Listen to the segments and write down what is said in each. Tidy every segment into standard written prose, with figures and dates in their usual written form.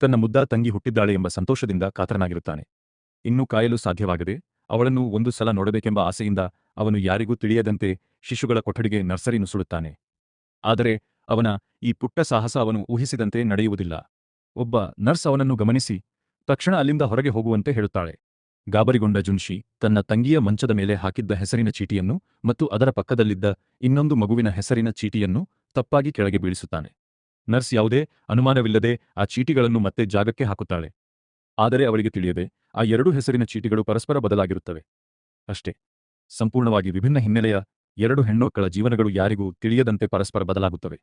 ತನ್ನ ಮುದ್ದಾದ ತಂಗಿ ಹುಟ್ಟಿದ್ದಾಳೆ ಎಂಬ ಸಂತೋಷದಿಂದ ಕಾತರನಾಗಿರುತ್ತಾನೆ. ಇನ್ನೂ ಕಾಯಲು ಸಾಧ್ಯವಾಗದೆ ಅವಳನ್ನು ಒಂದು ಸಲ ನೋಡಬೇಕೆಂಬ ಆಸೆಯಿಂದ ಅವನು ಯಾರಿಗೂ ತಿಳಿಯದಂತೆ ಶಿಶುಗಳ ಕೊಠಡಿಗೆ ನರ್ಸರಿ ನುಸುಳುತ್ತಾನೆ. ಆದರೆ ಅವನ ಈ ಪುಟ್ಟ ಸಾಹಸ ಅವನು ಊಹಿಸಿದಂತೆ ನಡೆಯುವುದಿಲ್ಲ. ಒಬ್ಬ ನರ್ಸ್ ಅವನನ್ನು ಗಮನಿಸಿ ತಕ್ಷಣ ಅಲ್ಲಿಂದ ಹೊರಗೆ ಹೋಗುವಂತೆ ಹೇಳುತ್ತಾಳೆ. ಗಾಬರಿಗೊಂಡ ಜುನ್ಶಿ ತನ್ನ ತಂಗಿಯ ಮಂಚದ ಮೇಲೆ ಹಾಕಿದ್ದ ಹೆಸರಿನ ಚೀಟಿಯನ್ನು ಮತ್ತು ಅದರ ಪಕ್ಕದಲ್ಲಿದ್ದ ಇನ್ನೊಂದು ಮಗುವಿನ ಹೆಸರಿನ ಚೀಟಿಯನ್ನು ತಪ್ಪಾಗಿ ಕೆಳಗೆ ಬೀಳಿಸುತ್ತಾನೆ. ನರ್ಸ್ ಯಾವುದೇ ಅನುಮಾನವಿಲ್ಲದೆ ಆ ಚೀಟಿಗಳನ್ನು ಮತ್ತೆ ಜಾಗಕ್ಕೆ ಹಾಕುತ್ತಾಳೆ. ಆದರೆ ಅವಳಿಗೆ ತಿಳಿಯದೆ ಆ ಎರಡೂ ಹೆಸರಿನ ಚೀಟಿಗಳು ಪರಸ್ಪರ ಬದಲಾಗಿರುತ್ತವೆ. ಅಷ್ಟೇ, ಸಂಪೂರ್ಣವಾಗಿ ವಿಭಿನ್ನ ಹಿನ್ನೆಲೆಯ ಎರಡು ಹೆಣ್ಣುಮಕ್ಕಳ ಜೀವನಗಳು ಯಾರಿಗೂ ತಿಳಿಯದಂತೆ ಪರಸ್ಪರ ಬದಲಾಗುತ್ತವೆ.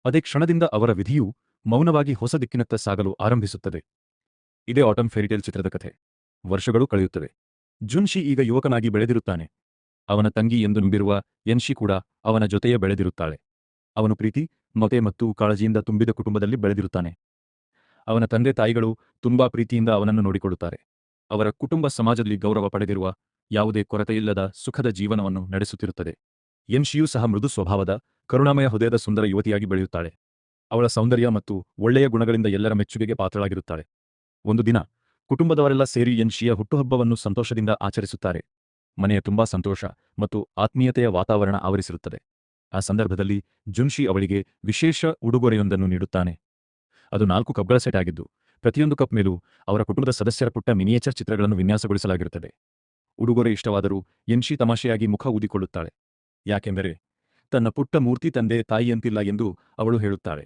ಅದೇ ಕ್ಷಣದಿಂದ ಅವರ ವಿಧಿಯು ಮೌನವಾಗಿ ಹೊಸ ದಿಕ್ಕಿನತ್ತ ಸಾಗಲು ಆರಂಭಿಸುತ್ತದೆ. ಇದೇ ಆಟಮ್ ಫೇರಿಟೇಲ್ ಚಿತ್ರದ ಕಥೆ. ವರ್ಷಗಳು ಕಳೆಯುತ್ತವೆ. ಜುನ್ಶಿ ಈಗ ಯುವಕನಾಗಿ ಬೆಳೆದಿರುತ್ತಾನೆ. ಅವನ ತಂಗಿ ಎಂದು ನಂಬಿರುವ ಯನ್ಶಿ ಕೂಡ ಅವನ ಜೊತೆಯೇ ಬೆಳೆದಿರುತ್ತಾಳೆ. ಅವನು ಪ್ರೀತಿ, ಮಮತೆ ಮತ್ತು ಕಾಳಜಿಯಿಂದ ತುಂಬಿದ ಕುಟುಂಬದಲ್ಲಿ ಬೆಳೆದಿರುತ್ತಾನೆ. ಅವನ ತಂದೆ ತಾಯಿಗಳು ತುಂಬಾ ಪ್ರೀತಿಯಿಂದ ಅವನನ್ನು ನೋಡಿಕೊಳ್ಳುತ್ತಾರೆ. ಅವರ ಕುಟುಂಬ ಸಮಾಜದಲ್ಲಿ ಗೌರವ ಪಡೆದಿರುವ ಯಾವುದೇ ಕೊರತೆಯಿಲ್ಲದ ಸುಖದ ಜೀವನವನ್ನು ನಡೆಸುತ್ತಿರುತ್ತದೆ. ಯನ್ಶಿಯೂ ಸಹ ಮೃದು ಸ್ವಭಾವದ, ಕರುಣಾಮಯ ಹೃದಯದ ಸುಂದರ ಯುವತಿಯಾಗಿ ಬೆಳೆಯುತ್ತಾಳೆ. ಅವಳ ಸೌಂದರ್ಯ ಮತ್ತು ಒಳ್ಳೆಯ ಗುಣಗಳಿಂದ ಎಲ್ಲರ ಮೆಚ್ಚುಗೆಗೆ ಪಾತ್ರಳಾಗಿರುತ್ತಾಳೆ. ಒಂದು ದಿನ ಕುಟುಂಬದವರೆಲ್ಲ ಸೇರಿ ಯನ್ಶಿಯ ಹುಟ್ಟುಹಬ್ಬವನ್ನು ಸಂತೋಷದಿಂದ ಆಚರಿಸುತ್ತಾರೆ. ಮನೆಯ ತುಂಬಾ ಸಂತೋಷ ಮತ್ತು ಆತ್ಮೀಯತೆಯ ವಾತಾವರಣ ಆವರಿಸಿರುತ್ತದೆ. ಆ ಸಂದರ್ಭದಲ್ಲಿ ಜುನ್ಶಿ ಅವಳಿಗೆ ವಿಶೇಷ ಉಡುಗೊರೆಯೊಂದನ್ನು ನೀಡುತ್ತಾನೆ. ಅದು 4 ಕಪ್ಗಳ ಸೆಟ್ ಆಗಿದ್ದು, ಪ್ರತಿಯೊಂದು ಕಪ್ ಮೇಲೂ ಅವರ ಕುಟುಂಬದ ಸದಸ್ಯರ ಪುಟ್ಟ ಮಿನಿಯೇಚರ್ ಚಿತ್ರಗಳನ್ನು ವಿನ್ಯಾಸಗೊಳಿಸಲಾಗಿರುತ್ತದೆ. ಉಡುಗೊರೆ ಇಷ್ಟವಾದರೂ ಯನ್ಶಿ ತಮಾಷೆಯಾಗಿ ಮುಖ ಊದಿಕೊಳ್ಳುತ್ತಾಳೆ. ಯಾಕೆಂದರೆ ತನ್ನ ಪುಟ್ಟ ಮೂರ್ತಿ ತಂದೆ ತಾಯಿಯಂತಿಲ್ಲ ಎಂದು ಅವಳು ಹೇಳುತ್ತಾಳೆ.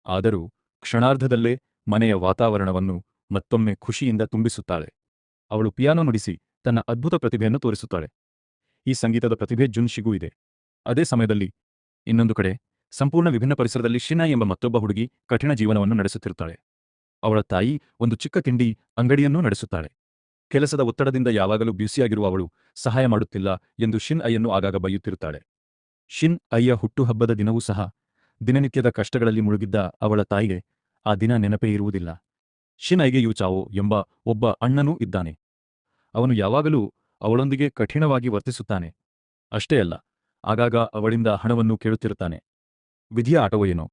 ಆದರೂ ಕ್ಷಣಾರ್ಧದಲ್ಲೇ ಮನೆಯ ವಾತಾವರಣವನ್ನು ಮತ್ತೊಮ್ಮೆ ಖುಷಿಯಿಂದ ತುಂಬಿಸುತ್ತಾಳೆ. ಅವಳು ಪಿಯಾನೋ ನುಡಿಸಿ ತನ್ನ ಅದ್ಭುತ ಪ್ರತಿಭೆಯನ್ನು ತೋರಿಸುತ್ತಾಳೆ. ಈ ಸಂಗೀತದ ಪ್ರತಿಭೆ ಜುನ್ಶಿಗೂ ಇದೆ. ಅದೇ ಸಮಯದಲ್ಲಿ ಇನ್ನೊಂದು ಕಡೆ ಸಂಪೂರ್ಣ ವಿಭಿನ್ನ ಪರಿಸರದಲ್ಲಿ ಶಿನಾ ಎಂಬ ಮತ್ತೊಬ್ಬ ಹುಡುಗಿ ಕಠಿಣ ಜೀವನವನ್ನು ನಡೆಸುತ್ತಿರುತ್ತಾಳೆ. ಅವಳ ತಾಯಿ ಒಂದು ಚಿಕ್ಕ ತಿಂಡಿ ಅಂಗಡಿಯನ್ನೂ ನಡೆಸುತ್ತಾಳೆ. ಕೆಲಸದ ಒತ್ತಡದಿಂದ ಯಾವಾಗಲೂ ಬ್ಯುಸಿಯಾಗಿರುವ ಅವಳು ಸಹಾಯ ಮಾಡುತ್ತಿಲ್ಲ ಎಂದು ಶಿನ್ ಐಯನ್ನು ಆಗಾಗ ಬೈಯುತ್ತಿರುತ್ತಾಳೆ. ಶಿನ್ ಐಯ ಹುಟ್ಟುಹಬ್ಬದ ದಿನವೂ ಸಹ ದಿನನಿತ್ಯದ ಕಷ್ಟಗಳಲ್ಲಿ ಮುಳುಗಿದ್ದ ಅವಳ ತಾಯಿಗೆ ಆ ದಿನ ನೆನಪೇ ಇರುವುದಿಲ್ಲ. ಶಿನ್ ಐಗೆ ಯು ಚಾವೋ ಎಂಬ ಒಬ್ಬ ಅಣ್ಣನೂ ಇದ್ದಾನೆ. ಅವನು ಯಾವಾಗಲೂ ಅವಳೊಂದಿಗೆ ಕಠಿಣವಾಗಿ ವರ್ತಿಸುತ್ತಾನೆ. ಅಷ್ಟೇ ಅಲ್ಲ, ಆಗಾಗ ಅವಳಿಂದ ಹಣವನ್ನು ಕೇಳುತ್ತಿರುತ್ತಾನೆ. ವಿಧಿಯ ಆಟವೋ ಏನೋ,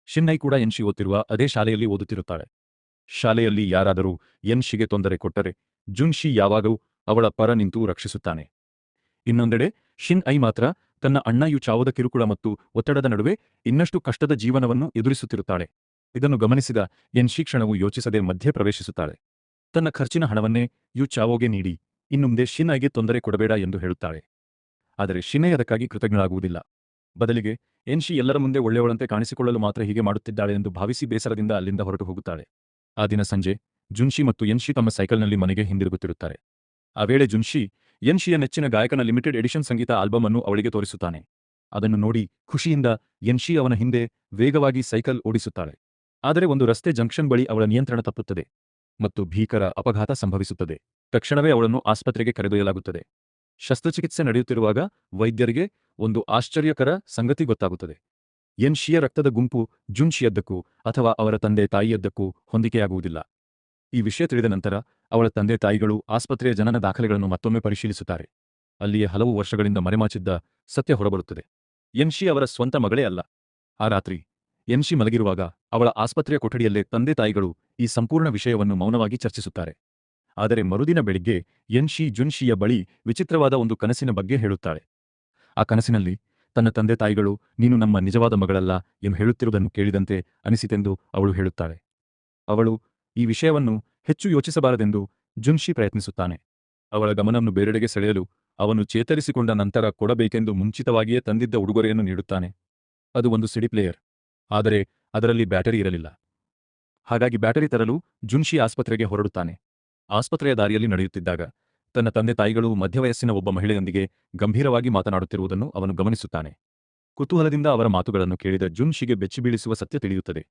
ಶಿನ್ ಐ ಕೂಡ ಯನ್ಶಿ ಓದುತ್ತಿರುವ ಅದೇ ಶಾಲೆಯಲ್ಲಿ ಓದುತ್ತಿರುತ್ತಾಳೆ. ಶಾಲೆಯಲ್ಲಿ ಯಾರಾದರೂ ಯನ್ಶಿಗೆ ತೊಂದರೆ ಕೊಟ್ಟರೆ ಜುನ್ಶಿ ಯಾವಾಗಲೂ ಅವಳ ಪರ ನಿಂತು ರಕ್ಷಿಸುತ್ತಾನೆ. ಇನ್ನೊಂದೆಡೆ ಶಿನ್ ಐ ಮಾತ್ರ ತನ್ನ ಅಣ್ಣ ಯು ಚಾವೋದ ಕಿರುಕುಳ ಮತ್ತು ಒತ್ತಡದ ನಡುವೆ ಇನ್ನಷ್ಟು ಕಷ್ಟದ ಜೀವನವನ್ನು ಎದುರಿಸುತ್ತಿರುತ್ತಾಳೆ. ಇದನ್ನು ಗಮನಿಸಿದ ಯನ್ಶಿ ಕ್ಷಣವು ಯೋಚಿಸದೆ ಮಧ್ಯೆ ಪ್ರವೇಶಿಸುತ್ತಾಳೆ. ತನ್ನ ಖರ್ಚಿನ ಹಣವನ್ನೇ ಯು ಚಾವೋಗೆ ನೀಡಿ ಇನ್ನು ಮುಂದೆ ಶಿನ್ ಐಗೆ ತೊಂದರೆ ಕೊಡಬೇಡ ಎಂದು ಹೇಳುತ್ತಾಳೆ. ಆದರೆ ಶಿನ್ ಐ ಅದಕ್ಕಾಗಿ ಕೃತಜ್ಞಳಾಗುವುದಿಲ್ಲ. ಬದಲಿಗೆ ಯನ್ಶಿ ಎಲ್ಲರ ಮುಂದೆ ಒಳ್ಳೆಯವಳಂತೆ ಕಾಣಿಸಿಕೊಳ್ಳಲು ಮಾತ್ರ ಹೀಗೆ ಮಾಡುತ್ತಿದ್ದಾಳೆ ಎಂದು ಭಾವಿಸಿ ಬೇಸರದಿಂದ ಅಲ್ಲಿಂದ ಹೊರಟು ಹೋಗುತ್ತಾಳೆ. ಆ ದಿನ ಸಂಜೆ ಜುನ್ಶಿ ಮತ್ತು ಯನ್ಶಿ ತಮ್ಮ ಸೈಕಲ್ನಲ್ಲಿ ಮನೆಗೆ ಹಿಂದಿರುಗುತ್ತಿರುತ್ತಾರೆ. ಆ ವೇಳೆ ಜುನ್ಶಿ ಯನ್ಶಿಯ ನೆಚ್ಚಿನ ಗಾಯಕನ ಲಿಮಿಟೆಡ್ ಎಡಿಷನ್ ಸಂಗೀತ ಆಲ್ಬಮ್ ಅನ್ನು ಅವಳಿಗೆ ತೋರಿಸುತ್ತಾನೆ. ಅದನ್ನು ನೋಡಿ ಖುಷಿಯಿಂದ ಯನ್ಶಿ ಅವನ ಹಿಂದೆ ವೇಗವಾಗಿ ಸೈಕಲ್ ಓಡಿಸುತ್ತಾಳೆ. ಆದರೆ ಒಂದು ರಸ್ತೆ ಜಂಕ್ಷನ್ ಬಳಿ ಅವಳ ನಿಯಂತ್ರಣ ತಪ್ಪುತ್ತದೆ ಮತ್ತು ಭೀಕರ ಅಪಘಾತ ಸಂಭವಿಸುತ್ತದೆ. ತಕ್ಷಣವೇ ಅವಳನ್ನು ಆಸ್ಪತ್ರೆಗೆ ಕರೆದೊಯ್ಯಲಾಗುತ್ತದೆ. ಶಸ್ತ್ರಚಿಕಿತ್ಸೆ ನಡೆಯುತ್ತಿರುವಾಗ ವೈದ್ಯರಿಗೆ ಒಂದು ಆಶ್ಚರ್ಯಕರ ಸಂಗತಿ ಗೊತ್ತಾಗುತ್ತದೆ. ಯನ್ಶಿಯ ರಕ್ತದ ಗುಂಪು ಜುನ್ಶಿಯದ್ದಕ್ಕೂ ಅಥವಾ ಅವರ ತಂದೆ ತಾಯಿಯದ್ದಕ್ಕೂ ಹೊಂದಿಕೆಯಾಗುವುದಿಲ್ಲ. ಈ ವಿಷಯ ತಿಳಿದ ನಂತರ ಅವಳ ತಂದೆ ತಾಯಿಗಳು ಆಸ್ಪತ್ರೆಯ ಜನನ ದಾಖಲೆಗಳನ್ನು ಮತ್ತೊಮ್ಮೆ ಪರಿಶೀಲಿಸುತ್ತಾರೆ. ಅಲ್ಲಿಯೇ ಹಲವು ವರ್ಷಗಳಿಂದ ಮರೆಮಾಚಿದ್ದ ಸತ್ಯ ಹೊರಬರುತ್ತದೆ. ಯನ್ಶಿ ಅವರ ಸ್ವಂತ ಮಗಳೇ ಅಲ್ಲ. ಆ ರಾತ್ರಿ ಯನ್ಶಿ ಮಲಗಿರುವಾಗ ಅವಳ ಆಸ್ಪತ್ರೆಯ ಕೊಠಡಿಯಲ್ಲೇ ತಂದೆ ತಾಯಿಗಳು ಈ ಸಂಪೂರ್ಣ ವಿಷಯವನ್ನು ಮೌನವಾಗಿ ಚರ್ಚಿಸುತ್ತಾರೆ. ಆದರೆ ಮರುದಿನ ಬೆಳಿಗ್ಗೆ ಯನ್ಶಿ ಜುನ್ಶಿಯ ಬಳಿ ವಿಚಿತ್ರವಾದ ಒಂದು ಕನಸಿನ ಬಗ್ಗೆ ಹೇಳುತ್ತಾಳೆ. ಆ ಕನಸಿನಲ್ಲಿ ತನ್ನ ತಂದೆ ತಾಯಿಗಳು ನೀನು ನಮ್ಮ ನಿಜವಾದ ಮಗಳಲ್ಲ ಎಂದು ಹೇಳುತ್ತಿರುವುದನ್ನು ಕೇಳಿದಂತೆ ಅನಿಸಿತೆಂದು ಅವಳು ಹೇಳುತ್ತಾಳೆ. ಅವಳು ಈ ವಿಷಯವನ್ನು ಹೆಚ್ಚು ಯೋಚಿಸಬಾರದೆಂದು ಜುನ್ಶಿ ಪ್ರಯತ್ನಿಸುತ್ತಾನೆ. ಅವಳ ಗಮನವನ್ನು ಬೇರೆಡೆಗೆ ಸೆಳೆಯಲು ಅವನು ಚೇತರಿಸಿಕೊಂಡ ನಂತರ ಕೊಡಬೇಕೆಂದು ಮುಂಚಿತವಾಗಿಯೇ ತಂದಿದ್ದ ಉಡುಗೊರೆಯನ್ನು ನೀಡುತ್ತಾನೆ. ಅದು ಒಂದು ಸಿಡಿ ಪ್ಲೇಯರ್. ಆದರೆ ಅದರಲ್ಲಿ ಬ್ಯಾಟರಿ ಇರಲಿಲ್ಲ. ಹಾಗಾಗಿ ಬ್ಯಾಟರಿ ತರಲು ಜುನ್ಶಿ ಆಸ್ಪತ್ರೆಗೆ ಹೊರಡುತ್ತಾನೆ. ಆಸ್ಪತ್ರೆಯ ದಾರಿಯಲ್ಲಿ ನಡೆಯುತ್ತಿದ್ದಾಗ ತನ್ನ ತಂದೆ ತಾಯಿಗಳು ಮಧ್ಯವಯಸ್ಸಿನ ಒಬ್ಬ ಮಹಿಳೆಯೊಂದಿಗೆ ಗಂಭೀರವಾಗಿ ಮಾತನಾಡುತ್ತಿರುವುದನ್ನು ಅವನು ಗಮನಿಸುತ್ತಾನೆ. ಕುತೂಹಲದಿಂದ ಅವರ ಮಾತುಗಳನ್ನು ಕೇಳಿದ ಜುನ್ಶಿಗೆ ಬೆಚ್ಚಿಬೀಳಿಸುವ ಸತ್ಯ ತಿಳಿಯುತ್ತದೆ.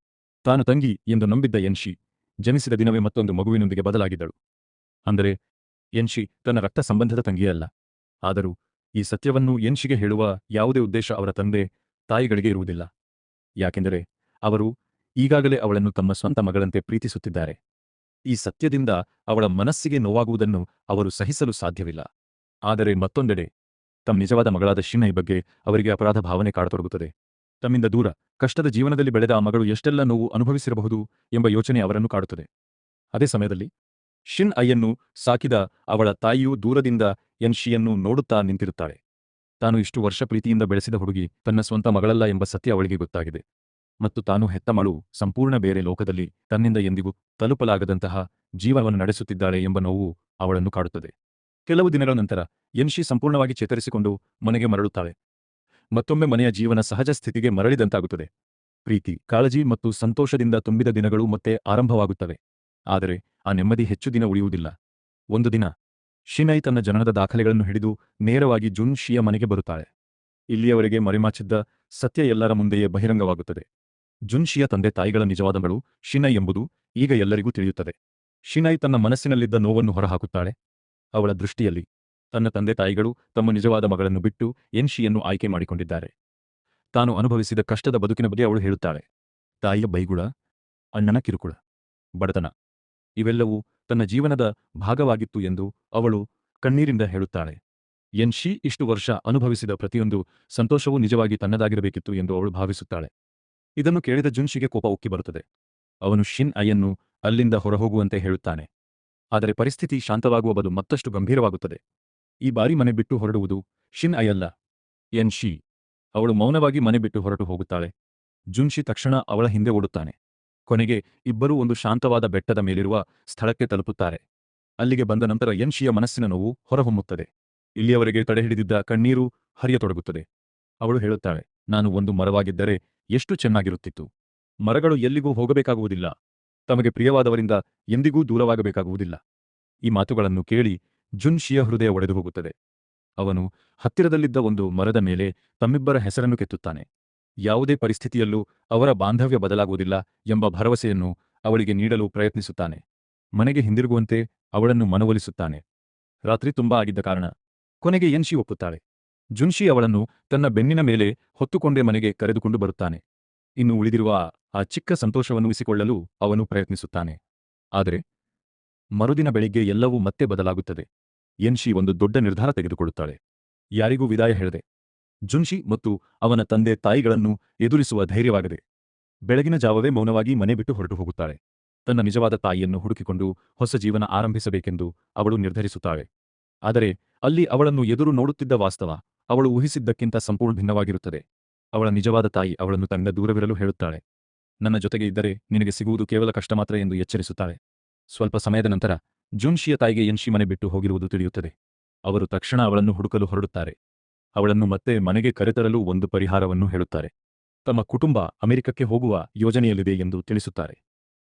ತಾನು ತಂಗಿ ಎಂದು ನಂಬಿದ್ದ ಯನ್ಶಿ ಜನಿಸಿದ ದಿನವೇ ಮತ್ತೊಂದು ಮಗುವಿನೊಂದಿಗೆ ಬದಲಾಗಿದ್ದಳು. ಅಂದರೆ ಯನ್ಶಿ ತನ್ನ ರಕ್ತ ಸಂಬಂಧದ ತಂಗಿಯೇ ಅಲ್ಲ. ಆದರೂ ಈ ಸತ್ಯವನ್ನು ಯನ್ಶಿಗೆ ಹೇಳುವ ಯಾವುದೇ ಉದ್ದೇಶ ಅವರ ತಂದೆ ತಾಯಿಗಳಿಗೆ ಇರುವುದಿಲ್ಲ. ಯಾಕೆಂದರೆ ಅವರು ಈಗಾಗಲೇ ಅವಳನ್ನು ತಮ್ಮ ಸ್ವಂತ ಮಗಳಂತೆ ಪ್ರೀತಿಸುತ್ತಿದ್ದಾರೆ. ಈ ಸತ್ಯದಿಂದ ಅವಳ ಮನಸ್ಸಿಗೆ ನೋವಾಗುವುದನ್ನು ಅವರು ಸಹಿಸಲು ಸಾಧ್ಯವಿಲ್ಲ. ಆದರೆ ಮತ್ತೊಂದೆಡೆ ತಮ್ಮ ನಿಜವಾದ ಮಗಳಾದ ಶಿನ್ ಐ ಬಗ್ಗೆ ಅವರಿಗೆ ಅಪರಾಧ ಭಾವನೆ ಕಾಡತೊಡಗುತ್ತದೆ. ತಮ್ಮಿಂದ ದೂರ ಕಷ್ಟದ ಜೀವನದಲ್ಲಿ ಬೆಳೆದ ಆ ಮಗಳು ಎಷ್ಟೆಲ್ಲ ನೋವು ಅನುಭವಿಸಿರಬಹುದು ಎಂಬ ಯೋಚನೆ ಅವರನ್ನು ಕಾಡುತ್ತದೆ. ಅದೇ ಸಮಯದಲ್ಲಿ ಶಿನ್ ಐಯನ್ನು ಸಾಕಿದ ಅವಳ ತಾಯಿಯೂ ದೂರದಿಂದ ಎನ್ಶಿಯನ್ನು ನೋಡುತ್ತಾ ನಿಂತಿರುತ್ತಾಳೆ. ತಾನು ಇಷ್ಟು ವರ್ಷ ಪ್ರೀತಿಯಿಂದ ಬೆಳೆಸಿದ ಹುಡುಗಿ ತನ್ನ ಸ್ವಂತ ಮಗಳಲ್ಲ ಎಂಬ ಸತ್ಯ ಅವಳಿಗೆ ಗೊತ್ತಾಗಿದೆ. ಮತ್ತು ತಾನು ಹೆತ್ತ ಮಗಳು ಸಂಪೂರ್ಣ ಬೇರೆ ಲೋಕದಲ್ಲಿ ತನ್ನಿಂದ ಎಂದಿಗೂ ತಲುಪಲಾಗದಂತಹ ಜೀವನವನ್ನು ನಡೆಸುತ್ತಿದ್ದಾಳೆ ಎಂಬ ನೋವು ಅವಳನ್ನು ಕಾಡುತ್ತದೆ. ಕೆಲವು ದಿನಗಳ ನಂತರ ಎನ್ಶಿ ಸಂಪೂರ್ಣವಾಗಿ ಚೇತರಿಸಿಕೊಂಡು ಮನೆಗೆ ಮರಳುತ್ತಾಳೆ. ಮತ್ತೊಮ್ಮೆ ಮನೆಯ ಜೀವನ ಸಹಜ ಸ್ಥಿತಿಗೆ ಮರಳಿದಂತಾಗುತ್ತದೆ. ಪ್ರೀತಿ, ಕಾಳಜಿ ಮತ್ತು ಸಂತೋಷದಿಂದ ತುಂಬಿದ ದಿನಗಳು ಮತ್ತೆ ಆರಂಭವಾಗುತ್ತವೆ. ಆದರೆ ಆ ನೆಮ್ಮದಿ ಹೆಚ್ಚು ದಿನ ಉಳಿಯುವುದಿಲ್ಲ. ಒಂದು ದಿನ ಶಿನೈ ತನ್ನ ಜನನದ ದಾಖಲೆಗಳನ್ನು ಹಿಡಿದು ನೇರವಾಗಿ ಜುನ್ ಶಿಯ ಮನೆಗೆ ಬರುತ್ತಾಳೆ. ಇಲ್ಲಿಯವರೆಗೆ ಮರೆಮಾಚಿದ್ದ ಸತ್ಯ ಎಲ್ಲರ ಮುಂದೆಯೇ ಬಹಿರಂಗವಾಗುತ್ತದೆ. ಜುನ್ ಶಿಯ ತಂದೆ ತಾಯಿಗಳ ನಿಜವಾದ ಮಗಳು ಶಿನೈ ಎಂಬುದು ಈಗ ಎಲ್ಲರಿಗೂ ತಿಳಿಯುತ್ತದೆ. ಶಿನೈ ತನ್ನ ಮನಸ್ಸಿನಲ್ಲಿದ್ದ ನೋವನ್ನು ಹೊರಹಾಕುತ್ತಾಳೆ. ಅವಳ ದೃಷ್ಟಿಯಲ್ಲಿ ತನ್ನ ತಂದೆ ತಾಯಿಗಳು ತಮ್ಮ ನಿಜವಾದ ಮಗಳನ್ನು ಬಿಟ್ಟು ಎನ್ಶಿಯನ್ನು ಆಯ್ಕೆ ಮಾಡಿಕೊಂಡಿದ್ದಾರೆ. ತಾನು ಅನುಭವಿಸಿದ ಕಷ್ಟದ ಬದುಕಿನ ಬಗ್ಗೆ ಅವಳು ಹೇಳುತ್ತಾಳೆ. ತಾಯಿಯ ಬೈಗುಳ, ಅಣ್ಣನ ಕಿರುಕುಳ, ಬಡತನ ಇವೆಲ್ಲವೂ ತನ್ನ ಜೀವನದ ಭಾಗವಾಗಿತ್ತು ಎಂದು ಅವಳು ಕಣ್ಣೀರಿಂದ ಹೇಳುತ್ತಾಳೆ. ಎನ್ಶಿ ಇಷ್ಟು ವರ್ಷ ಅನುಭವಿಸಿದ ಪ್ರತಿಯೊಂದು ಸಂತೋಷವೂ ನಿಜವಾಗಿ ತನ್ನದಾಗಿರಬೇಕಿತ್ತು ಎಂದು ಅವಳು ಭಾವಿಸುತ್ತಾಳೆ. ಇದನ್ನು ಕೇಳಿದ ಜುನ್ಶಿಗೆ ಕೋಪ ಉಕ್ಕಿ ಬರುತ್ತದೆ. ಅವನು ಶಿನ್ ಐಯನ್ನು ಅಲ್ಲಿಂದ ಹೊರಹೋಗುವಂತೆ ಹೇಳುತ್ತಾನೆ. ಆದರೆ ಪರಿಸ್ಥಿತಿ ಶಾಂತವಾಗುವ ಬದಲು ಮತ್ತಷ್ಟು ಗಂಭೀರವಾಗುತ್ತದೆ. ಈ ಬಾರಿ ಮನೆ ಬಿಟ್ಟು ಹೊರಡುವುದು ಶಿನ್ ಐ ಅಲ್ಲ, ಎನ್ಶಿ. ಅವಳು ಮೌನವಾಗಿ ಮನೆ ಬಿಟ್ಟು ಹೊರಟು ಹೋಗುತ್ತಾಳೆ. ಜುನ್ಶಿ ತಕ್ಷಣ ಅವಳ ಹಿಂದೆ ಓಡುತ್ತಾನೆ. ಕೊನೆಗೆ ಇಬ್ಬರೂ ಒಂದು ಶಾಂತವಾದ ಬೆಟ್ಟದ ಮೇಲಿರುವ ಸ್ಥಳಕ್ಕೆ ತಲುಪುತ್ತಾರೆ. ಅಲ್ಲಿಗೆ ಬಂದ ನಂತರ ಎನ್ಶಿಯ ಮನಸ್ಸಿನ ನೋವು ಹೊರಹೊಮ್ಮುತ್ತದೆ. ಇಲ್ಲಿಯವರೆಗೆ ತಡೆಹಿಡಿದಿದ್ದ ಕಣ್ಣೀರು ಹರಿಯತೊಡಗುತ್ತದೆ. ಅವಳು ಹೇಳುತ್ತಾಳೆ, ನಾನು ಒಂದು ಮರವಾಗಿದ್ದರೆ ಎಷ್ಟು ಚೆನ್ನಾಗಿರುತ್ತಿತ್ತು. ಮರಗಳು ಎಲ್ಲಿಗೂ ಹೋಗಬೇಕಾಗುವುದಿಲ್ಲ. ತಮಗೆ ಪ್ರಿಯವಾದವರಿಂದ ಎಂದಿಗೂ ದೂರವಾಗಬೇಕಾಗುವುದಿಲ್ಲ. ಈ ಮಾತುಗಳನ್ನು ಕೇಳಿ ಜುನ್ಶಿಯ ಹೃದಯ ಒಡೆದು ಹೋಗುತ್ತದೆ. ಅವನು ಹತ್ತಿರದಲ್ಲಿದ್ದ ಒಂದು ಮರದ ಮೇಲೆ ತಮ್ಮಿಬ್ಬರ ಹೆಸರನ್ನು ಕೆತ್ತುತ್ತಾನೆ. ಯಾವುದೇ ಪರಿಸ್ಥಿತಿಯಲ್ಲೂ ಅವರ ಬಾಂಧವ್ಯ ಬದಲಾಗುವುದಿಲ್ಲ ಎಂಬ ಭರವಸೆಯನ್ನು ಅವಳಿಗೆ ನೀಡಲು ಪ್ರಯತ್ನಿಸುತ್ತಾನೆ. ಮನೆಗೆ ಹಿಂದಿರುಗುವಂತೆ ಅವಳನ್ನು ಮನವೊಲಿಸುತ್ತಾನೆ. ರಾತ್ರಿ ತುಂಬಾ ಆಗಿದ್ದ ಕಾರಣ ಕೊನೆಗೆ ಎನ್ಶಿ ಒಪ್ಪುತ್ತಾಳೆ. ಜುನ್ಶಿ ಅವಳನ್ನು ತನ್ನ ಬೆನ್ನಿನ ಮೇಲೆ ಹೊತ್ತುಕೊಂಡೇ ಮನೆಗೆ ಕರೆದುಕೊಂಡು ಬರುತ್ತಾನೆ. ಇನ್ನು ಉಳಿದಿರುವ ಆ ಚಿಕ್ಕ ಸಂತೋಷವನ್ನು ಉಳಿಸಿಕೊಳ್ಳಲು ಅವನು ಪ್ರಯತ್ನಿಸುತ್ತಾನೆ. ಆದರೆ ಮರುದಿನ ಬೆಳಿಗ್ಗೆ ಎಲ್ಲವೂ ಮತ್ತೆ ಬದಲಾಗುತ್ತದೆ. ಎನ್ಶಿ ಒಂದು ದೊಡ್ಡ ನಿರ್ಧಾರ ತೆಗೆದುಕೊಳ್ಳುತ್ತಾಳೆ. ಯಾರಿಗೂ ವಿದಾಯ ಹೇಳದೆ, ಜುನ್ಶಿ ಮತ್ತು ಅವನ ತಂದೆ ತಾಯಿಗಳನ್ನು ಎದುರಿಸುವ ಧೈರ್ಯವಾಗದೆ, ಬೆಳಗಿನ ಜಾವವೇ ಮೌನವಾಗಿ ಮನೆ ಬಿಟ್ಟು ಹೊರಟು ಹೋಗುತ್ತಾಳೆ. ತನ್ನ ನಿಜವಾದ ತಾಯಿಯನ್ನು ಹುಡುಕಿಕೊಂಡು ಹೊಸ ಜೀವನ ಆರಂಭಿಸಬೇಕೆಂದು ಅವಳು ನಿರ್ಧರಿಸುತ್ತಾಳೆ. ಆದರೆ ಅಲ್ಲಿ ಅವಳನ್ನು ಎದುರು ನೋಡುತ್ತಿದ್ದ ವಾಸ್ತವ ಅವಳು ಊಹಿಸಿದ್ದಕ್ಕಿಂತ ಸಂಪೂರ್ಣ ಭಿನ್ನವಾಗಿರುತ್ತದೆ. ಅವಳ ನಿಜವಾದ ತಾಯಿ ಅವಳನ್ನು ತನ್ನಿಂದ ದೂರವಿರಲು ಹೇಳುತ್ತಾಳೆ. ನನ್ನ ಜೊತೆಗೆ ಇದ್ದರೆ ನಿನಗೆ ಸಿಗುವುದು ಕೇವಲ ಕಷ್ಟ ಮಾತ್ರ ಎಂದು ಎಚ್ಚರಿಸುತ್ತಾಳೆ. ಸ್ವಲ್ಪ ಸಮಯದ ನಂತರ ಜುನ್ಶಿಯ ತಾಯಿಗೆ ಎನ್ಶಿ ಮನೆ ಬಿಟ್ಟು ಹೋಗಿರುವುದು ತಿಳಿಯುತ್ತದೆ. ಅವರು ತಕ್ಷಣ ಅವಳನ್ನು ಹುಡುಕಲು ಹೊರಡುತ್ತಾರೆ. ಅವಳನ್ನು ಮತ್ತೆ ಮನೆಗೆ ಕರೆತರಲು ಒಂದು ಪರಿಹಾರವನ್ನು ಹೇಳುತ್ತಾರೆ. ತಮ್ಮ ಕುಟುಂಬ ಅಮೆರಿಕಕ್ಕೆ ಹೋಗುವ ಯೋಜನೆಯಲ್ಲಿದೆ ಎಂದು ತಿಳಿಸುತ್ತಾರೆ.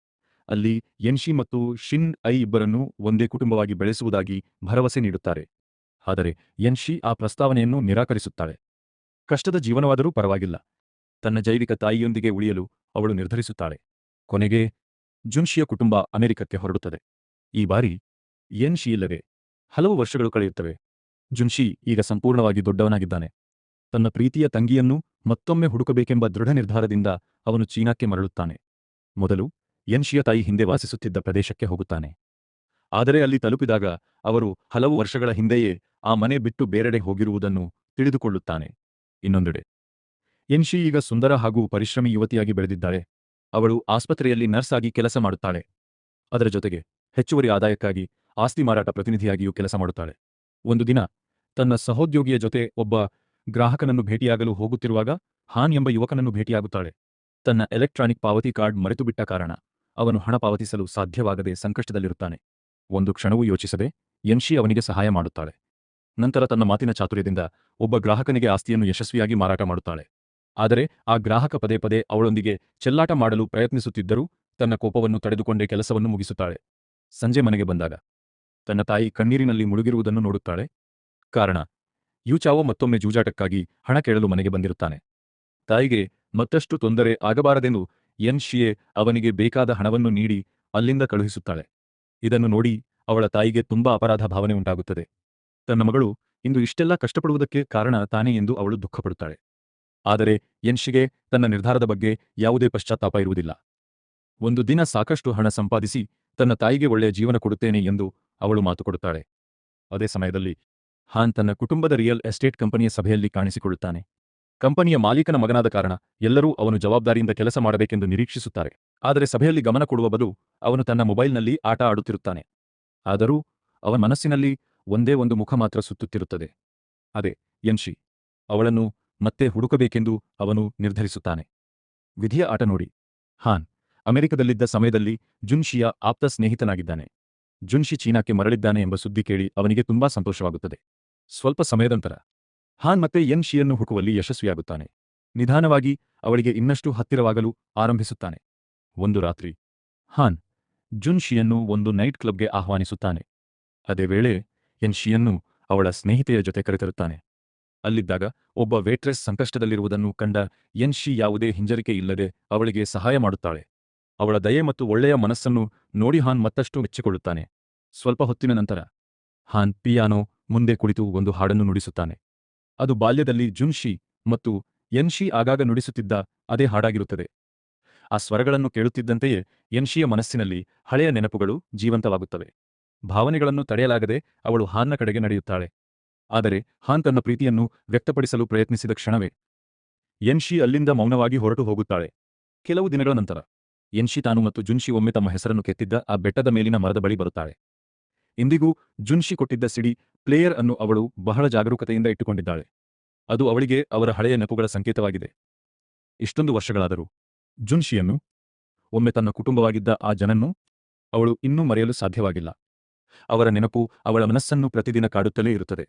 ಅಲ್ಲಿ ಎನ್ಶಿ ಮತ್ತು ಶಿನ್ ಐ ಇಬ್ಬರನ್ನೂ ಒಂದೇ ಕುಟುಂಬವಾಗಿ ಬೆಳೆಸುವುದಾಗಿ ಭರವಸೆ ನೀಡುತ್ತಾರೆ. ಆದರೆ ಎನ್ಶಿ ಆ ಪ್ರಸ್ತಾವನೆಯನ್ನು ನಿರಾಕರಿಸುತ್ತಾಳೆ. ಕಷ್ಟದ ಜೀವನವಾದರೂ ಪರವಾಗಿಲ್ಲ, ತನ್ನ ಜೈವಿಕ ತಾಯಿಯೊಂದಿಗೆ ಉಳಿಯಲು ಅವಳು ನಿರ್ಧರಿಸುತ್ತಾಳೆ. ಕೊನೆಗೆ ಜುನ್ಶಿಯ ಕುಟುಂಬ ಅಮೆರಿಕಕ್ಕೆ ಹೊರಡುತ್ತದೆ. ಈ ಬಾರಿ ಎನ್ಶಿ ಇಲ್ಲದೆ ಹಲವು ವರ್ಷಗಳು ಕಳೆಯುತ್ತವೆ. ಜುನ್ಶಿ ಈಗ ಸಂಪೂರ್ಣವಾಗಿ ದೊಡ್ಡವನಾಗಿದ್ದಾನೆ. ತನ್ನ ಪ್ರೀತಿಯ ತಂಗಿಯನ್ನು ಮತ್ತೊಮ್ಮೆ ಹುಡುಕಬೇಕೆಂಬ ದೃಢ ನಿರ್ಧಾರದಿಂದ ಅವನು ಚೀನಾಕ್ಕೆ ಮರಳುತ್ತಾನೆ. ಮೊದಲು ಎನ್ಶಿಯ ತಾಯಿ ಹಿಂದೆ ವಾಸಿಸುತ್ತಿದ್ದ ಪ್ರದೇಶಕ್ಕೆ ಹೋಗುತ್ತಾನೆ. ಆದರೆ ಅಲ್ಲಿ ತಲುಪಿದಾಗ ಅವರು ಹಲವು ವರ್ಷಗಳ ಹಿಂದೆಯೇ ಆ ಮನೆ ಬಿಟ್ಟು ಬೇರೆಡೆ ಹೋಗಿರುವುದನ್ನು ತಿಳಿದುಕೊಳ್ಳುತ್ತಾನೆ. ಇನ್ನೊಂದೆಡೆ ಎನ್ಶಿ ಈಗ ಸುಂದರ ಹಾಗೂ ಪರಿಶ್ರಮಿ ಯುವತಿಯಾಗಿ ಬೆಳೆದಿದ್ದಾಳೆ. ಅವಳು ಆಸ್ಪತ್ರೆಯಲ್ಲಿ ನರ್ಸ್ ಆಗಿ ಕೆಲಸ ಮಾಡುತ್ತಾಳೆ. ಅದರ ಜೊತೆಗೆ ಹೆಚ್ಚುವರಿ ಆದಾಯಕ್ಕಾಗಿ ಆಸ್ತಿ ಮಾರಾಟ ಪ್ರತಿನಿಧಿಯಾಗಿಯೂ ಕೆಲಸ ಮಾಡುತ್ತಾಳೆ. ಒಂದು ದಿನ ತನ್ನ ಸಹೋದ್ಯೋಗಿಯ ಜೊತೆ ಒಬ್ಬ ಗ್ರಾಹಕನನ್ನು ಭೇಟಿಯಾಗಲು ಹೋಗುತ್ತಿರುವಾಗ ಹಾನ್ ಎಂಬ ಯುವಕನನ್ನು ಭೇಟಿಯಾಗುತ್ತಾಳೆ. ತನ್ನ ಎಲೆಕ್ಟ್ರಾನಿಕ್ ಪಾವತಿ ಕಾರ್ಡ್ ಮರೆತುಬಿಟ್ಟ ಕಾರಣ ಅವನು ಹಣ ಪಾವತಿಸಲು ಸಾಧ್ಯವಾಗದೆ ಸಂಕಷ್ಟದಲ್ಲಿರುತ್ತಾನೆ. ಒಂದು ಕ್ಷಣವೂ ಯೋಚಿಸದೆ ಎನ್ಶಿ ಅವನಿಗೆ ಸಹಾಯ ಮಾಡುತ್ತಾಳೆ. ನಂತರ ತನ್ನ ಮಾತಿನ ಚಾತುರ್ಯದಿಂದ ಒಬ್ಬ ಗ್ರಾಹಕನಿಗೆ ಆಸ್ತಿಯನ್ನು ಯಶಸ್ವಿಯಾಗಿ ಮಾರಾಟ ಮಾಡುತ್ತಾಳೆ. ಆದರೆ ಆ ಗ್ರಾಹಕ ಪದೇ ಪದೇ ಅವಳೊಂದಿಗೆ ಚೆಲ್ಲಾಟ ಮಾಡಲು ಪ್ರಯತ್ನಿಸುತ್ತಿದ್ದರೂ ತನ್ನ ಕೋಪವನ್ನು ತಡೆದುಕೊಂಡೇ ಕೆಲಸವನ್ನು ಮುಗಿಸುತ್ತಾಳೆ. ಸಂಜೆ ಮನೆಗೆ ಬಂದಾಗ ತನ್ನ ತಾಯಿ ಕಣ್ಣೀರಿನಲ್ಲಿ ಮುಳುಗಿರುವುದನ್ನು ನೋಡುತ್ತಾಳೆ. ಕಾರಣ, ಯೂಚಾವೋ ಮತ್ತೊಮ್ಮೆ ಜೂಜಾಟಕ್ಕಾಗಿ ಹಣ ಕೇಳಲು ಮನೆಗೆ ಬಂದಿರುತ್ತಾನೆ. ತಾಯಿಗೆ ಮತ್ತಷ್ಟು ತೊಂದರೆ ಆಗಬಾರದೆಂದು ಎನ್ಶಿಯೇ ಅವನಿಗೆ ಬೇಕಾದ ಹಣವನ್ನು ನೀಡಿ ಅಲ್ಲಿಂದ ಕಳುಹಿಸುತ್ತಾಳೆ. ಇದನ್ನು ನೋಡಿ ಅವಳ ತಾಯಿಗೆ ತುಂಬಾ ಅಪರಾಧ ಭಾವನೆ ಉಂಟಾಗುತ್ತದೆ. ತನ್ನ ಮಗಳು ಇಂದು ಇಷ್ಟೆಲ್ಲ ಕಷ್ಟಪಡುವುದಕ್ಕೆ ಕಾರಣ ತಾನೇ ಎಂದು ಅವಳು ದುಃಖಪಡುತ್ತಾಳೆ. ಆದರೆ ಎನ್ಶಿಗೆ ತನ್ನ ನಿರ್ಧಾರದ ಬಗ್ಗೆ ಯಾವುದೇ ಪಶ್ಚಾತ್ತಾಪ ಇರುವುದಿಲ್ಲ. ಒಂದು ದಿನ ಸಾಕಷ್ಟು ಹಣ ಸಂಪಾದಿಸಿ ತನ್ನ ತಾಯಿಗೆ ಒಳ್ಳೆಯ ಜೀವನ ಕೊಡುತ್ತೇನೆ ಎಂದು ಅವಳು ಮಾತು ಕೊಡುತ್ತಾಳೆ. ಅದೇ ಸಮಯದಲ್ಲಿ ಹಾನ್ ತನ್ನ ಕುಟುಂಬದ ರಿಯಲ್ ಎಸ್ಟೇಟ್ ಕಂಪನಿಯ ಸಭೆಯಲ್ಲಿ ಕಾಣಿಸಿಕೊಳ್ಳುತ್ತಾನೆ. ಕಂಪನಿಯ ಮಾಲೀಕನ ಮಗನಾದ ಕಾರಣ ಎಲ್ಲರೂ ಅವನು ಜವಾಬ್ದಾರಿಯಿಂದ ಕೆಲಸ ಮಾಡಬೇಕೆಂದು ನಿರೀಕ್ಷಿಸುತ್ತಾರೆ. ಆದರೆ ಸಭೆಯಲ್ಲಿ ಗಮನ ಕೊಡುವ ಬದಲು ಅವನು ತನ್ನ ಮೊಬೈಲ್ನಲ್ಲಿ ಆಟ ಆಡುತ್ತಿರುತ್ತಾನೆ. ಆದರೂ ಅವನ ಮನಸ್ಸಿನಲ್ಲಿ ಒಂದೇ ಒಂದು ಮುಖ ಮಾತ್ರ ಸುತ್ತುತ್ತಿರುತ್ತದೆ. ಅದೇ ಯನ್ಶಿ. ಅವಳನ್ನು ಮತ್ತೆ ಹುಡುಕಬೇಕೆಂದು ಅವನು ನಿರ್ಧರಿಸುತ್ತಾನೆ. ವಿಧಿಯ ಆಟ ನೋಡಿ. ಹಾನ್ ಅಮೆರಿಕದಲ್ಲಿದ್ದ ಸಮಯದಲ್ಲಿ ಜುನ್ಶಿಯ ಆಪ್ತ ಸ್ನೇಹಿತನಾಗಿದ್ದಾನೆ. ಜುನ್ಶಿ ಚೀನಾಕ್ಕೆ ಮರಳಿದ್ದಾನೆ ಎಂಬ ಸುದ್ದಿ ಕೇಳಿ ಅವನಿಗೆ ತುಂಬಾ ಸಂತೋಷವಾಗುತ್ತದೆ. ಸ್ವಲ್ಪ ಸಮಯದ ನಂತರ ಹಾನ್ ಮತ್ತೆ ಯನ್ಶಿಯನ್ನು ಹುಡುಕುವಲ್ಲಿ ಯಶಸ್ವಿಯಾಗುತ್ತಾನೆ. ನಿಧಾನವಾಗಿ ಅವಳಿಗೆ ಇನ್ನಷ್ಟು ಹತ್ತಿರವಾಗಲು ಆರಂಭಿಸುತ್ತಾನೆ. ಒಂದು ರಾತ್ರಿ ಹಾನ್ ಜುನ್ಶಿಯನ್ನು ಒಂದು ನೈಟ್ ಕ್ಲಬ್ಗೆ ಆಹ್ವಾನಿಸುತ್ತಾನೆ. ಅದೇ ವೇಳೆ ಯನ್ಶಿಯನ್ನು ಅವಳ ಸ್ನೇಹಿತೆಯ ಜೊತೆ ಕರೆತರುತ್ತಾನೆ. ಅಲ್ಲಿದ್ದಾಗ ಒಬ್ಬ ವೇಟ್ರೆಸ್ ಸಂಕಷ್ಟದಲ್ಲಿರುವುದನ್ನು ಕಂಡ ಯನ್ಶಿ ಯಾವುದೇ ಹಿಂಜರಿಕೆ ಇಲ್ಲದೆ ಅವಳಿಗೆ ಸಹಾಯ ಮಾಡುತ್ತಾಳೆ. ಅವಳ ದಯೆ ಮತ್ತು ಒಳ್ಳೆಯ ಮನಸ್ಸನ್ನು ನೋಡಿ ಹಾನ್ ಮತ್ತಷ್ಟು ಮೆಚ್ಚಿಕೊಳ್ಳುತ್ತಾನೆ. ಸ್ವಲ್ಪ ಹೊತ್ತಿನ ನಂತರ ಹಾನ್ ಪಿಯಾನೋ ಮುಂದೆ ಕುಳಿತು ಒಂದು ಹಾಡನ್ನು ನುಡಿಸುತ್ತಾನೆ. ಅದು ಬಾಲ್ಯದಲ್ಲಿ ಜುನ್ಶಿ ಮತ್ತು ಯನ್ಶಿ ಆಗಾಗ ನುಡಿಸುತ್ತಿದ್ದ ಅದೇ ಹಾಡಾಗಿರುತ್ತದೆ. ಆ ಸ್ವರಗಳನ್ನು ಕೇಳುತ್ತಿದ್ದಂತೆಯೇ ಯನ್ಶಿಯ ಮನಸ್ಸಿನಲ್ಲಿ ಹಳೆಯ ನೆನಪುಗಳು ಜೀವಂತವಾಗುತ್ತವೆ. ಭಾವನೆಗಳನ್ನು ತಡೆಯಲಾಗದೆ ಅವಳು ಹಾನ್ನ ಕಡೆಗೆ ನಡೆಯುತ್ತಾಳೆ. ಆದರೆ ಹಾನ್ ತನ್ನ ಪ್ರೀತಿಯನ್ನು ವ್ಯಕ್ತಪಡಿಸಲು ಪ್ರಯತ್ನಿಸಿದ ಕ್ಷಣವೇ ಯನ್ಶಿ ಅಲ್ಲಿಂದ ಮೌನವಾಗಿ ಹೊರಟು ಹೋಗುತ್ತಾಳೆ. ಕೆಲವು ದಿನಗಳ ನಂತರ ಯನ್ಶಿ ತಾನು ಮತ್ತು ಜುನ್ಶಿ ಒಮ್ಮೆ ತಮ್ಮ ಹೆಸರನ್ನು ಕೆತ್ತಿದ್ದ ಆ ಬೆಟ್ಟದ ಮೇಲಿನ ಮರದ ಬಳಿ ಬರುತ್ತಾಳೆ. ಇಂದಿಗೂ ಜುನ್ಶಿ ಕೊಟ್ಟಿದ್ದ ಸಿಡಿ ಪ್ಲೇಯರ್ ಅನ್ನು ಅವಳು ಬಹಳ ಜಾಗರೂಕತೆಯಿಂದ ಇಟ್ಟುಕೊಂಡಿದ್ದಾಳೆ. ಅದು ಅವಳಿಗೆ ಅವರ ಹಳೆಯ ನೆನಪುಗಳ ಸಂಕೇತವಾಗಿದೆ. ಇಷ್ಟೊಂದು ವರ್ಷಗಳಾದರೂ ಜುನ್ಶಿಯನ್ನು, ಒಮ್ಮೆ ತನ್ನ ಕುಟುಂಬವಾಗಿದ್ದ ಆ ಜನನ್ನು ಅವಳು ಇನ್ನೂ ಮರೆಯಲು ಸಾಧ್ಯವಾಗಿಲ್ಲ. ಅವರ ನೆನಪು ಅವಳ ಮನಸ್ಸನ್ನು ಪ್ರತಿದಿನ ಕಾಡುತ್ತಲೇ ಇರುತ್ತದೆ.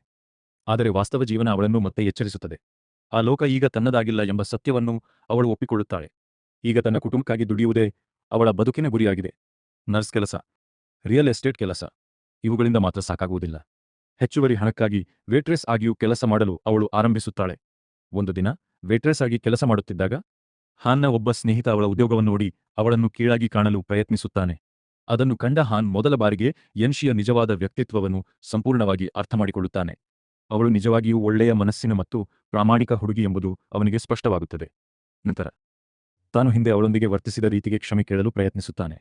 ಆದರೆ ವಾಸ್ತವ ಜೀವನ ಅವಳನ್ನು ಮತ್ತೆ ಎಚ್ಚರಿಸುತ್ತದೆ. ಆ ಲೋಕ ಈಗ ತನ್ನದಾಗಿಲ್ಲ ಎಂಬ ಸತ್ಯವನ್ನು ಅವಳು ಒಪ್ಪಿಕೊಳ್ಳುತ್ತಾಳೆ. ಈಗ ತನ್ನ ಕುಟುಂಬಕ್ಕಾಗಿ ದುಡಿಯುವುದೇ ಅವಳ ಬದುಕಿನ ಗುರಿಯಾಗಿದೆ. ನರ್ಸ್ ಕೆಲಸ, ರಿಯಲ್ ಎಸ್ಟೇಟ್ ಕೆಲಸ ಇವುಗಳಿಂದ ಮಾತ್ರ ಸಾಕಾಗುವುದಿಲ್ಲ. ಹೆಚ್ಚುವರಿ ಹಣಕ್ಕಾಗಿ ವೇಟ್ರೆಸ್ ಆಗಿಯೂ ಕೆಲಸ ಮಾಡಲು ಅವಳು ಆರಂಭಿಸುತ್ತಾಳೆ. ಒಂದು ದಿನ ವೇಟ್ರೆಸ್ ಆಗಿ ಕೆಲಸ ಮಾಡುತ್ತಿದ್ದಾಗ ಹಾನ್ನ ಒಬ್ಬ ಸ್ನೇಹಿತ ಅವಳ ಉದ್ಯೋಗವನ್ನು ನೋಡಿ ಅವಳನ್ನು ಕೀಳಾಗಿ ಕಾಣಲು ಪ್ರಯತ್ನಿಸುತ್ತಾನೆ. ಅದನ್ನು ಕಂಡ ಹಾನ್ ಮೊದಲ ಬಾರಿಗೆ ಯನ್ಶಿಯ ನಿಜವಾದ ವ್ಯಕ್ತಿತ್ವವನ್ನು ಸಂಪೂರ್ಣವಾಗಿ ಅರ್ಥಮಾಡಿಕೊಳ್ಳುತ್ತಾನೆ. ಅವಳು ನಿಜವಾಗಿಯೂ ಒಳ್ಳೆಯ ಮನಸ್ಸಿನ ಮತ್ತು ಪ್ರಾಮಾಣಿಕ ಹುಡುಗಿ ಎಂಬುದು ಅವನಿಗೆ ಸ್ಪಷ್ಟವಾಗುತ್ತದೆ. ನಂತರ ತಾನು ಹಿಂದೆ ಅವಳೊಂದಿಗೆ ವರ್ತಿಸಿದ ರೀತಿಗೆ ಕ್ಷಮೆ ಕೇಳಲು ಪ್ರಯತ್ನಿಸುತ್ತಾನೆ.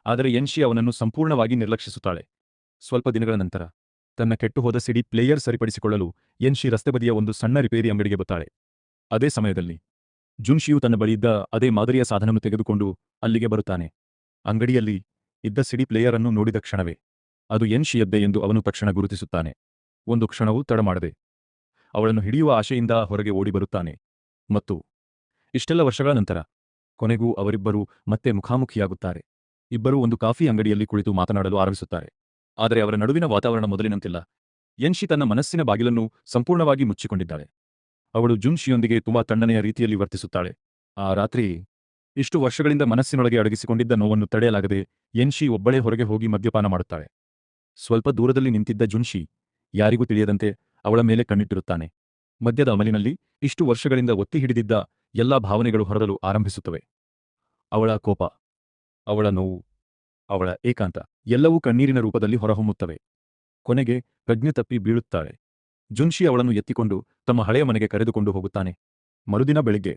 ಆದರೆ ಯನ್ಶಿ ಅವನನ್ನು ಸಂಪೂರ್ಣವಾಗಿ ನಿರ್ಲಕ್ಷಿಸುತ್ತಾಳೆ. ಸ್ವಲ್ಪ ದಿನಗಳ ನಂತರ ತನ್ನ ಕೆಟ್ಟುಹೋದ ಸಿಡಿ ಪ್ಲೇಯರ್ ಸರಿಪಡಿಸಿಕೊಳ್ಳಲು ಯನ್ಶಿ ರಸ್ತೆ ಬದಿಯ ಒಂದು ಸಣ್ಣ ರಿಪೇರಿ ಅಂಗಡಿಗೆ ಬರ್ತಾಳೆ. ಅದೇ ಸಮಯದಲ್ಲಿ ಜುನ್ಶಿಯು ತನ್ನ ಬಳಿಯಿದ್ದ ಅದೇ ಮಾದರಿಯ ಸಾಧನವನ್ನು ತೆಗೆದುಕೊಂಡು ಅಲ್ಲಿಗೆ ಬರುತ್ತಾನೆ. ಅಂಗಡಿಯಲ್ಲಿ ಇದ್ದ ಸಿಡಿ ಪ್ಲೇಯರ್ ಅನ್ನು ನೋಡಿದ ಕ್ಷಣವೇ ಅದು ಯನ್ಶಿಯದ್ದೇ ಎಂದು ಅವನು ತಕ್ಷಣ ಗುರುತಿಸುತ್ತಾನೆ. ಒಂದು ಕ್ಷಣವೂ ತಡಮಾಡದೆ ಅವಳನ್ನು ಹಿಡಿಯುವ ಆಶೆಯಿಂದ ಹೊರಗೆ ಓಡಿ ಬರುತ್ತಾನೆ. ಮತ್ತು ಇಷ್ಟೆಲ್ಲ ವರ್ಷಗಳ ನಂತರ ಕೊನೆಗೂ ಅವರಿಬ್ಬರೂ ಮತ್ತೆ ಮುಖಾಮುಖಿಯಾಗುತ್ತಾರೆ. ಇಬ್ಬರೂ ಒಂದು ಕಾಫಿ ಅಂಗಡಿಯಲ್ಲಿ ಕುಳಿತು ಮಾತನಾಡಲು ಆರಂಭಿಸುತ್ತಾರೆ. ಆದರೆ ಅವರ ನಡುವಿನ ವಾತಾವರಣ ಮೊದಲಿನಂತಿಲ್ಲ. ಯನ್ಶಿ ತನ್ನ ಮನಸ್ಸಿನ ಬಾಗಿಲನ್ನು ಸಂಪೂರ್ಣವಾಗಿ ಮುಚ್ಚಿಕೊಂಡಿದ್ದಾಳೆ. ಅವಳು ಜುನ್ಶಿಯೊಂದಿಗೆ ತುಂಬಾ ತಣ್ಣನೆಯ ರೀತಿಯಲ್ಲಿ ವರ್ತಿಸುತ್ತಾಳೆ. ಆ ರಾತ್ರಿ ಇಷ್ಟು ವರ್ಷಗಳಿಂದ ಮನಸ್ಸಿನೊಳಗೆ ಅಡಗಿಸಿಕೊಂಡಿದ್ದ ನೋವನ್ನು ತಡೆಯಲಾಗದೆ ಯನ್ಶಿ ಒಬ್ಬಳೇ ಹೊರಗೆ ಹೋಗಿ ಮದ್ಯಪಾನ ಮಾಡುತ್ತಾಳೆ. ಸ್ವಲ್ಪ ದೂರದಲ್ಲಿ ನಿಂತಿದ್ದ ಜುನ್ಶಿ ಯಾರಿಗೂ ತಿಳಿಯದಂತೆ ಅವಳ ಮೇಲೆ ಕಣ್ಣಿಟ್ಟಿರುತ್ತಾನೆ. ಮದ್ಯದ ಅಮಲಿನಲ್ಲಿ ಇಷ್ಟು ವರ್ಷಗಳಿಂದ ಒತ್ತಿ ಹಿಡಿದಿದ್ದ ಎಲ್ಲಾ ಭಾವನೆಗಳು ಹೊರಡಲು ಆರಂಭಿಸುತ್ತವೆ. ಅವಳ ಕೋಪ, ಅವಳ ನೋವು, ಅವಳ ಏಕಾಂತ ಎಲ್ಲವೂ ಕಣ್ಣೀರಿನ ರೂಪದಲ್ಲಿ ಹೊರಹೊಮ್ಮುತ್ತವೆ. ಕೊನೆಗೆ ಪ್ರಜ್ಞೆ ತಪ್ಪಿ ಬೀಳುತ್ತಾಳೆ. ಜುನ್ಶಿ ಅವಳನ್ನು ಎತ್ತಿಕೊಂಡು ತಮ್ಮ ಹಳೆಯ ಮನೆಗೆ ಕರೆದುಕೊಂಡು ಹೋಗುತ್ತಾನೆ. ಮರುದಿನ ಬೆಳಿಗ್ಗೆ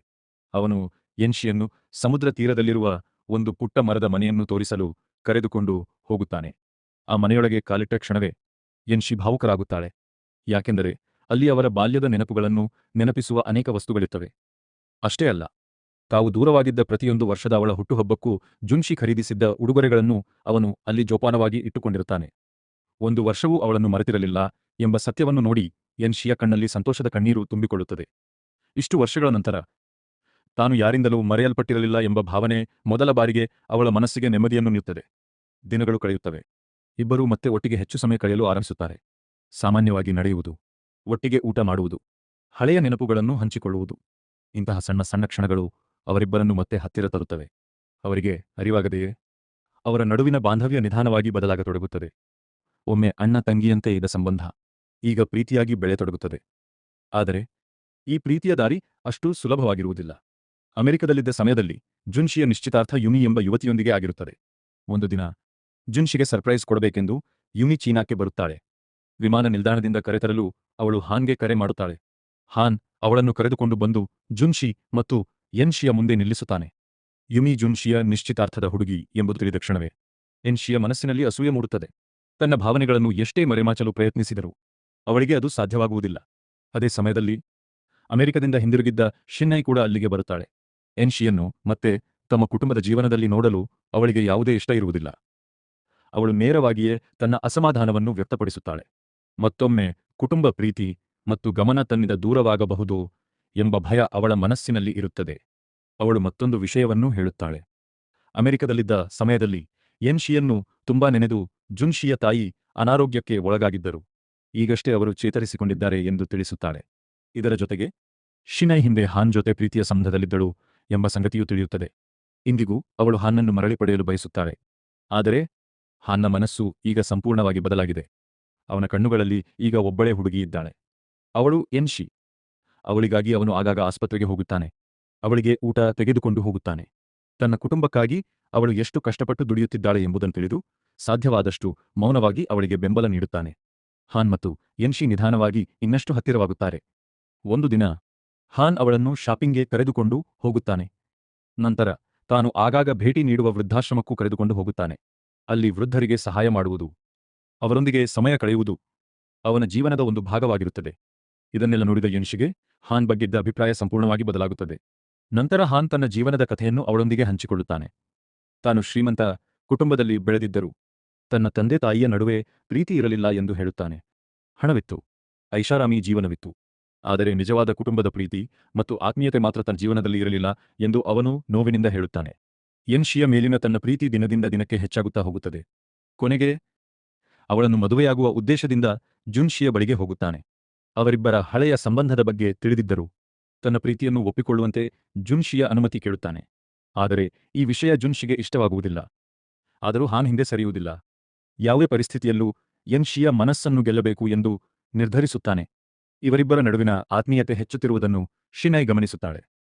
ಅವನು ಯನ್ಶಿಯನ್ನು ಸಮುದ್ರ ತೀರದಲ್ಲಿರುವ ಒಂದು ಪುಟ್ಟ ಮರದ ಮನೆಯನ್ನು ತೋರಿಸಲು ಕರೆದುಕೊಂಡು ಹೋಗುತ್ತಾನೆ. ಆ ಮನೆಯೊಳಗೆ ಕಾಲಿಟ್ಟ ಕ್ಷಣವೇ ಯನ್ಶಿ ಭಾವುಕರಾಗುತ್ತಾಳೆ. ಯಾಕೆಂದರೆ ಅಲ್ಲಿ ಅವರ ಬಾಲ್ಯದ ನೆನಪುಗಳನ್ನು ನೆನಪಿಸುವ ಅನೇಕ ವಸ್ತುಗಳಿರ್ತವೆ. ಅಷ್ಟೇ ಅಲ್ಲ, ತಾವು ದೂರವಾಗಿದ್ದ ಪ್ರತಿಯೊಂದು ವರ್ಷದ ಅವಳ ಹುಟ್ಟುಹಬ್ಬಕ್ಕೂ ಜುನ್ಶಿ ಖರೀದಿಸಿದ್ದ ಉಡುಗೊರೆಗಳನ್ನು ಅವನು ಅಲ್ಲಿ ಜೋಪಾನವಾಗಿ ಇಟ್ಟುಕೊಂಡಿರುತ್ತಾನೆ. ಒಂದು ವರ್ಷವೂ ಅವಳನ್ನು ಮರೆತಿರಲಿಲ್ಲ ಎಂಬ ಸತ್ಯವನ್ನು ನೋಡಿ ಯನ್ಶಿಯ ಕಣ್ಣಲ್ಲಿ ಸಂತೋಷದ ಕಣ್ಣೀರು ತುಂಬಿಕೊಳ್ಳುತ್ತದೆ. ಇಷ್ಟು ವರ್ಷಗಳ ನಂತರ ತಾನು ಯಾರಿಂದಲೂ ಮರೆಯಲ್ಪಟ್ಟಿರಲಿಲ್ಲ ಎಂಬ ಭಾವನೆ ಮೊದಲ ಬಾರಿಗೆ ಅವಳ ಮನಸ್ಸಿಗೆ ನೆಮ್ಮದಿಯನ್ನು ನೀಡುತ್ತದೆ. ದಿನಗಳು ಕಳೆಯುತ್ತವೆ. ಇಬ್ಬರೂ ಮತ್ತೆ ಒಟ್ಟಿಗೆ ಹೆಚ್ಚು ಸಮಯ ಕಳೆಯಲು ಆರಂಭಿಸುತ್ತಾರೆ. ಸಾಮಾನ್ಯವಾಗಿ ನಡೆಯುವುದು, ಒಟ್ಟಿಗೆ ಊಟ ಮಾಡುವುದು, ಹಳೆಯ ನೆನಪುಗಳನ್ನು ಹಂಚಿಕೊಳ್ಳುವುದು, ಇಂತಹ ಸಣ್ಣ ಸಣ್ಣ ಕ್ಷಣಗಳು ಅವರಿಬ್ಬರನ್ನು ಮತ್ತೆ ಹತ್ತಿರ ತರುತ್ತವೆ. ಅವರಿಗೆ ಅರಿವಾಗದೆಯೇ ಅವರ ನಡುವಿನ ಬಾಂಧವ್ಯ ನಿಧಾನವಾಗಿ ಬದಲಾಗತೊಡಗುತ್ತದೆ. ಒಮ್ಮೆ ಅಣ್ಣ ತಂಗಿಯಂತೆ ಇದ್ದ ಸಂಬಂಧ ಈಗ ಪ್ರೀತಿಯಾಗಿ ಬೆಳೆಯತೊಡಗುತ್ತದೆ. ಆದರೆ ಈ ಪ್ರೀತಿಯ ದಾರಿ ಅಷ್ಟು ಸುಲಭವಾಗಿರುವುದಿಲ್ಲ. ಅಮೆರಿಕದಲ್ಲಿದ್ದ ಸಮಯದಲ್ಲಿ ಜುನ್ಶಿಯ ನಿಶ್ಚಿತಾರ್ಥ ಯುಮಿ ಎಂಬ ಯುವತಿಯೊಂದಿಗೆ ಆಗಿರುತ್ತದೆ. ಒಂದು ದಿನ ಜುನ್ಶಿಗೆ ಸರ್ಪ್ರೈಸ್ ಕೊಡಬೇಕೆಂದು ಯುಮಿ ಚೀನಾಕ್ಕೆ ಬರುತ್ತಾಳೆ. ವಿಮಾನ ನಿಲ್ದಾಣದಿಂದ ಕರೆತರಲು ಅವಳು ಹಾನ್ಗೆ ಕರೆ ಮಾಡುತ್ತಾಳೆ. ಹಾನ್ ಅವಳನ್ನು ಕರೆದುಕೊಂಡು ಬಂದು ಜುನ್ಶಿ ಮತ್ತು ಯನ್ಶಿಯ ಮುಂದೆ ನಿಲ್ಲಿಸುತ್ತಾನೆ. ಯುಮಿ ಜುನ್ಶಿಯ ನಿಶ್ಚಿತಾರ್ಥದ ಹುಡುಗಿ ಎಂಬುದು ತಿಳಿದ ಕ್ಷಣವೇ ಯನ್ಶಿಯ ಮನಸ್ಸಿನಲ್ಲಿ ಅಸೂಯೆ ಮೂಡುತ್ತದೆ. ತನ್ನ ಭಾವನೆಗಳನ್ನು ಎಷ್ಟೇ ಮರೆಮಾಚಲು ಪ್ರಯತ್ನಿಸಿದರೂ ಅವಳಿಗೆ ಅದು ಸಾಧ್ಯವಾಗುವುದಿಲ್ಲ. ಅದೇ ಸಮಯದಲ್ಲಿ ಅಮೆರಿಕದಿಂದ ಹಿಂದಿರುಗಿದ್ದ ಶಿನ್ನೈ ಕೂಡ ಅಲ್ಲಿಗೆ ಬರುತ್ತಾಳೆ. ಎನ್ಶಿಯನ್ನು ಮತ್ತೆ ತಮ್ಮ ಕುಟುಂಬದ ಜೀವನದಲ್ಲಿ ನೋಡಲು ಅವಳಿಗೆ ಯಾವುದೇ ಇಷ್ಟ ಇರುವುದಿಲ್ಲ. ಅವಳು ನೇರವಾಗಿಯೇ ತನ್ನ ಅಸಮಾಧಾನವನ್ನು ವ್ಯಕ್ತಪಡಿಸುತ್ತಾಳೆ. ಮತ್ತೊಮ್ಮೆ ಕುಟುಂಬ ಪ್ರೀತಿ ಮತ್ತು ಗಮನ ತನ್ನಿಂದ ದೂರವಾಗಬಹುದು ಎಂಬ ಭಯ ಅವಳ ಮನಸ್ಸಿನಲ್ಲಿ ಇರುತ್ತದೆ. ಅವಳು ಮತ್ತೊಂದು ವಿಷಯವನ್ನೂ ಹೇಳುತ್ತಾಳೆ. ಅಮೆರಿಕದಲ್ಲಿದ್ದ ಸಮಯದಲ್ಲಿ ಎನ್ಶಿಯನ್ನು ತುಂಬಾ ನೆನೆದು ಜುನ್ಶಿಯ ತಾಯಿ ಅನಾರೋಗ್ಯಕ್ಕೆ ಒಳಗಾಗಿದ್ದರು. ಈಗಷ್ಟೇ ಅವರು ಚೇತರಿಸಿಕೊಂಡಿದ್ದಾರೆ ಎಂದು ತಿಳಿಸುತ್ತಾಳೆ. ಇದರ ಜೊತೆಗೆ ಶಿನೈ ಹಿಂದೆ ಹಾನ್ ಜೊತೆ ಪ್ರೀತಿಯ ಸಂಬಂಧದಲ್ಲಿದ್ದಳು ಎಂಬ ಸಂಗತಿಯೂ ತಿಳಿಯುತ್ತದೆ. ಇಂದಿಗೂ ಅವಳು ಹಾನ್ನನ್ನು ಮರಳಿ ಪಡೆಯಲು ಬಯಸುತ್ತಾಳೆ. ಆದರೆ ಹಾನ್ನ ಮನಸ್ಸು ಈಗ ಸಂಪೂರ್ಣವಾಗಿ ಬದಲಾಗಿದೆ. ಅವನ ಕಣ್ಣುಗಳಲ್ಲಿ ಈಗ ಒಬ್ಬಳೇ ಹುಡುಗಿ ಇದ್ದಾಳೆ. ಅವಳು ಎನ್ಶಿ. ಅವಳಿಗಾಗಿ ಅವನು ಆಗಾಗ ಆಸ್ಪತ್ರೆಗೆ ಹೋಗುತ್ತಾನೆ. ಅವಳಿಗೆ ಊಟ ತೆಗೆದುಕೊಂಡು ಹೋಗುತ್ತಾನೆ. ತನ್ನ ಕುಟುಂಬಕ್ಕಾಗಿ ಅವಳು ಎಷ್ಟು ಕಷ್ಟಪಟ್ಟು ದುಡಿಯುತ್ತಿದ್ದಾಳೆ ಎಂಬುದನ್ನು ತಿಳಿದು ಸಾಧ್ಯವಾದಷ್ಟು ಮೌನವಾಗಿ ಅವಳಿಗೆ ಬೆಂಬಲ ನೀಡುತ್ತಾನೆ. ಹಾನ್ ಮತ್ತು ಎನ್ಶಿ ನಿಧಾನವಾಗಿ ಇನ್ನಷ್ಟು ಹತ್ತಿರವಾಗುತ್ತಾರೆ. ಒಂದು ದಿನ ಹಾನ್ ಅವಳನ್ನು ಶಾಪಿಂಗ್ಗೆ ಕರೆದುಕೊಂಡು ಹೋಗುತ್ತಾನೆ. ನಂತರ ತಾನು ಆಗಾಗ ಭೇಟಿ ನೀಡುವ ವೃದ್ಧಾಶ್ರಮಕ್ಕೂ ಕರೆದುಕೊಂಡು ಹೋಗುತ್ತಾನೆ. ಅಲ್ಲಿ ವೃದ್ಧರಿಗೆ ಸಹಾಯ ಮಾಡುವುದು, ಅವರೊಂದಿಗೆ ಸಮಯ ಕಳೆಯುವುದು ಅವನ ಜೀವನದ ಒಂದು ಭಾಗವಾಗಿರುತ್ತದೆ. ಇದನ್ನೆಲ್ಲ ನೋಡಿದ ಎನ್ಶಿಗೆ ಹಾನ್ ಬಗ್ಗಿದ್ದ ಅಭಿಪ್ರಾಯ ಸಂಪೂರ್ಣವಾಗಿ ಬದಲಾಗುತ್ತದೆ. ನಂತರ ಹಾನ್ ತನ್ನ ಜೀವನದ ಕಥೆಯನ್ನು ಅವಳೊಂದಿಗೆ ಹಂಚಿಕೊಳ್ಳುತ್ತಾನೆ. ತಾನು ಶ್ರೀಮಂತ ಕುಟುಂಬದಲ್ಲಿ ಬೆಳೆದಿದ್ದರೂ ತನ್ನ ತಂದೆ ತಾಯಿಯ ನಡುವೆ ಪ್ರೀತಿ ಇರಲಿಲ್ಲ ಎಂದು ಹೇಳುತ್ತಾನೆ. ಹಣವಿತ್ತು, ಐಷಾರಾಮಿ ಜೀವನವಿತ್ತು, ಆದರೆ ನಿಜವಾದ ಕುಟುಂಬದ ಪ್ರೀತಿ ಮತ್ತು ಆತ್ಮೀಯತೆ ಮಾತ್ರ ತನ್ನ ಜೀವನದಲ್ಲಿ ಇರಲಿಲ್ಲ ಎಂದು ಅವನು ನೋವಿನಿಂದ ಹೇಳುತ್ತಾನೆ. ಎನ್ಶಿಯ ಮೇಲಿನ ತನ್ನ ಪ್ರೀತಿ ದಿನದಿಂದ ದಿನಕ್ಕೆ ಹೆಚ್ಚಾಗುತ್ತಾ ಹೋಗುತ್ತದೆ. ಕೊನೆಗೆ ಅವಳನ್ನು ಮದುವೆಯಾಗುವ ಉದ್ದೇಶದಿಂದ ಜುನ್ಶಿಯ ಬಳಿಗೆ ಹೋಗುತ್ತಾನೆ. ಅವರಿಬ್ಬರ ಹಳೆಯ ಸಂಬಂಧದ ಬಗ್ಗೆ ತಿಳಿದಿದ್ದರು. ತನ್ನ ಪ್ರೀತಿಯನ್ನು ಒಪ್ಪಿಕೊಳ್ಳುವಂತೆ ಜುನ್ಶಿಯ ಅನುಮತಿ ಕೇಳುತ್ತಾನೆ. ಆದರೆ ಈ ವಿಷಯ ಜುನ್ಶಿಗೆ ಇಷ್ಟವಾಗುವುದಿಲ್ಲ. ಆದರೂ ಹಾನ್ ಹಿಂದೆ ಸರಿಯುವುದಿಲ್ಲ. ಯಾವುದೇ ಪರಿಸ್ಥಿತಿಯಲ್ಲೂ ಎನ್ಶಿಯ ಮನಸ್ಸನ್ನು ಗೆಲ್ಲಬೇಕು ಎಂದು ನಿರ್ಧರಿಸುತ್ತಾನೆ. ಇವರಿಬ್ಬರ ನಡುವಿನ ಆತ್ಮೀಯತೆ ಹೆಚ್ಚುತ್ತಿರುವುದನ್ನು ಶಿನೈ ಗಮನಿಸುತ್ತಾಳೆ.